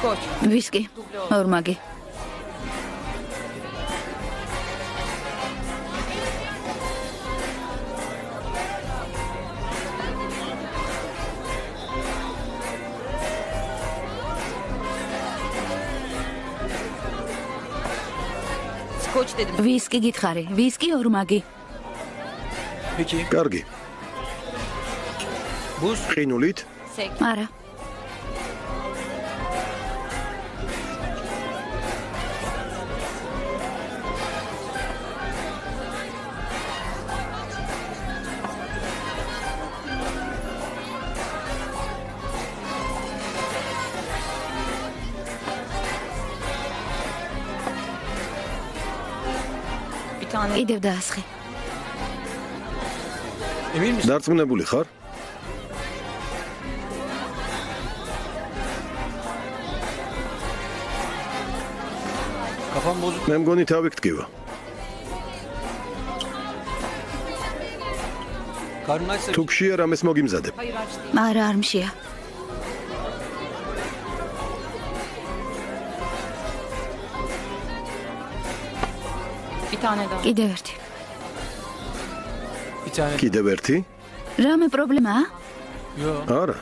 ვისკი, ორმაგი. ვისკი გითხარი, ვისკი ორმაგი. კარგი. ყინულით? არა. კიდევ დაასხი. დარწმუნებული ხარ? მე მგონი თავი გტკივა. თუ გშია რამეს მოგიმზადებ. არა, არ მშია. კიდევ ერთი. კიდევ ერთი? რამე პრობლემაა? არა.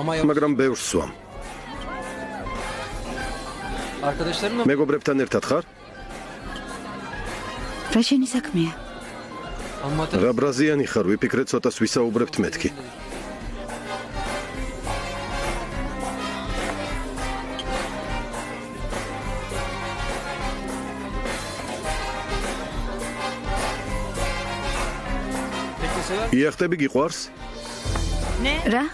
მაგრამ ბევრს სვამ. მეგობრებთან ერთად ხარ? რა შენი საქმეა? რა ბრაზიანი ხარ, ვიფიქრე ცოტას ვისაუბრებთ მეთქი. იახტები გიყვარს? რა?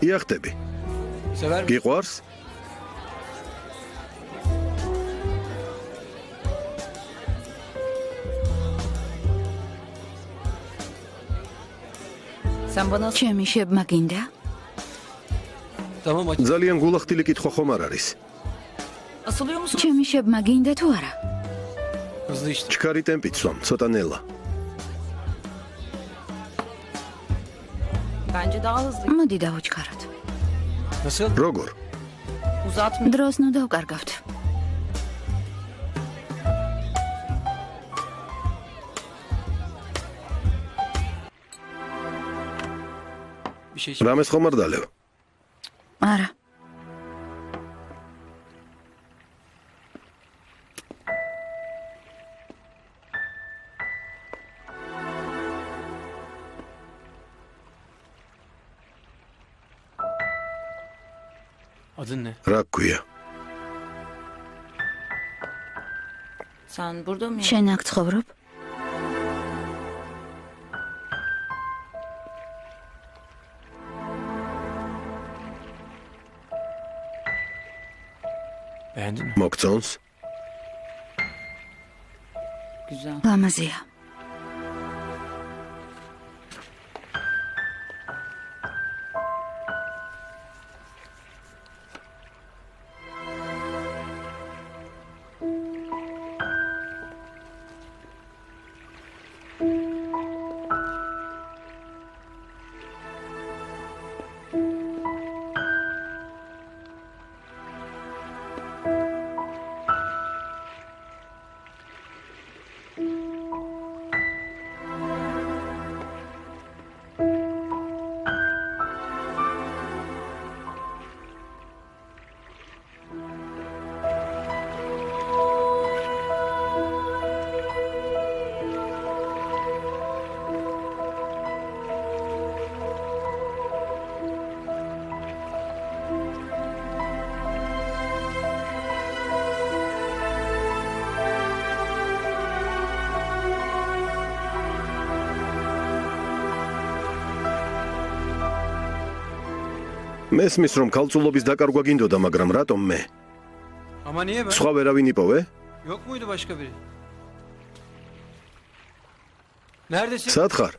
იახტები. გიყვარს? ჩემი შებმა გინდა? ძალიან გულახდილი კითხვა ხომ არ არის? ჩემი შებმა გინდა თუ არა? ჩქარი ტემპით სვამ, ცოტა ნელა. მოდი დავუჩქაროთ. როგორ? დროს ნუ დავკარგავთ. რამეს ხომ არ დალევ? არა. რა გქვია? შენ აქ ცხოვრობ? მოგწონს? ლამაზია. მესმის რომ ქალწულობის დაკარგვა გინდოდა, მაგრამ რატომ მე? სხვა ვერავინ იპოვე? სად ხარ?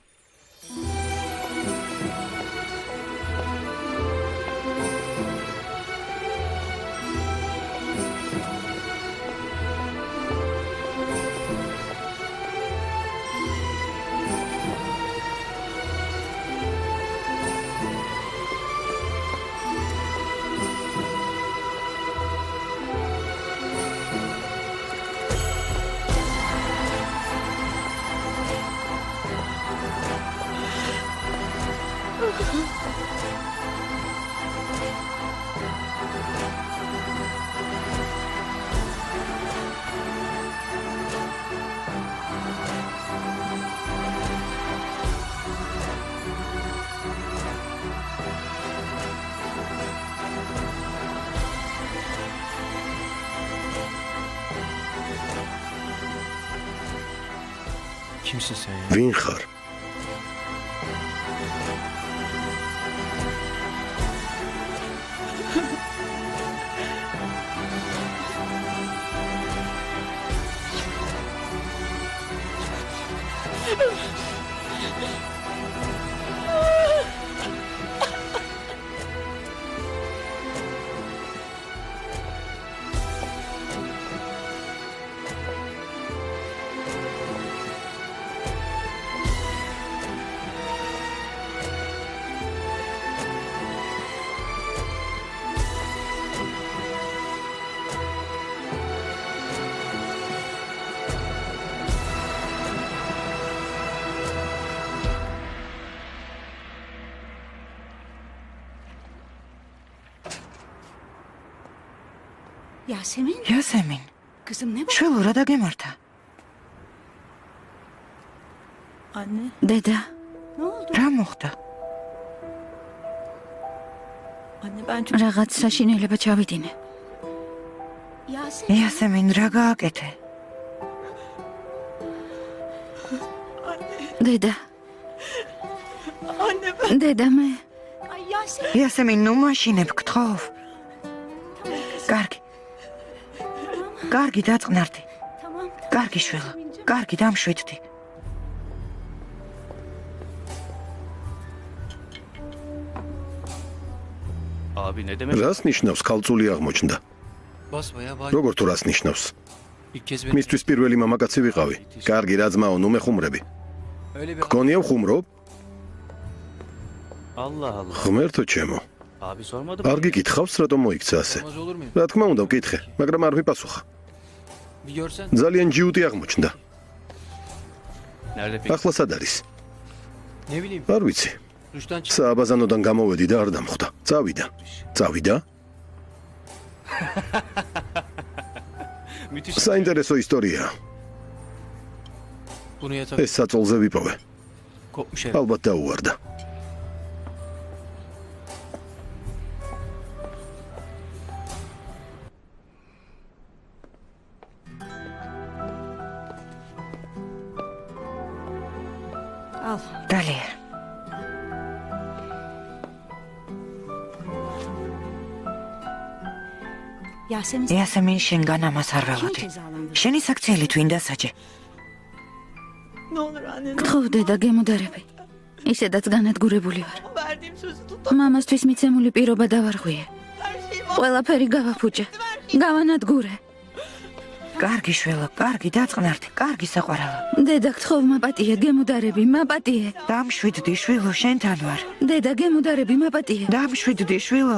Kimsin sen ya? ვინ ხარ? Yasemin, Yasemin, kızım ne bu? შვილურა და გემართა. Anne. Dede. Ne oldu? რა მოხდა? Anne ben çok... Რაღაც საშინელება ჩავიდინე. Yasemin. Yasemin, რა გააკეთე? Dede. Anne ben... Dede მე. Ay Yasemin. Yasemin, ნუ მაშინებ გთხოვ. კარგი. კარგი დაწყნართი. Tamam. კარგი შვილო. კარგი დამშვიდდი. Abi ne demek? რას ნიშნავს ქალწული აღმოჩნდა? Basma ya. როგორ თუ რას ნიშნავს? İlk kez beni... მისთვის პირველი მამაკაცი ვიყავი. კარგი რა ძმაო, ნუ მეხუმრები. Öyle bir... გქონია ხუმრობ? Allah Allah. ღმერთო ჩემო. Abi sormadım. არ გიკითხავს რატომ მოიქცა ასე? Olmaz olur muyum? რა თქმა უნდა ვკითხე, მაგრამ არ ვიპასუხა. Bir görsen. ძალიან ჯიუტი აღმოჩნდა. Nerede peki? ახლა სად არის? Ne bileyim. არ ვიცი. Duştan çık. სააბაზანოდან გამოვედი და არ დამხვდა. წავიდა. წავიდა? Müthiş. საინტერესო ისტორია. Bunu yatak. ეს საწოლზე ვიპოვე. Kopmuş ev. ალბათ დაუვარდა. Al. დალია. Yasemin. Yasemin, შენგან ამას არ ველოდი. შენი საქციელი თუ ინდასაჯე. Ne olur anne. გთხოვ დედა გემოდარები. ისედაც განადგურებული ვარ. Verdiğim sözü tut. მამასთვის მიცემული პირობა დავარღვიე. Her şeyi var. ყველაფერი გავაფუჭე. გავანადგურე. კარგი შვილო, კარგი დაწყნართი, კარგი საყვარელო. დედა გთხოვ მაპატიე გემოდარები, მაპატიე. დამშვიდდი შვილო, შენთან ვარ. დედა გემოდარები, მაპატიე. დამშვიდდი შვილო.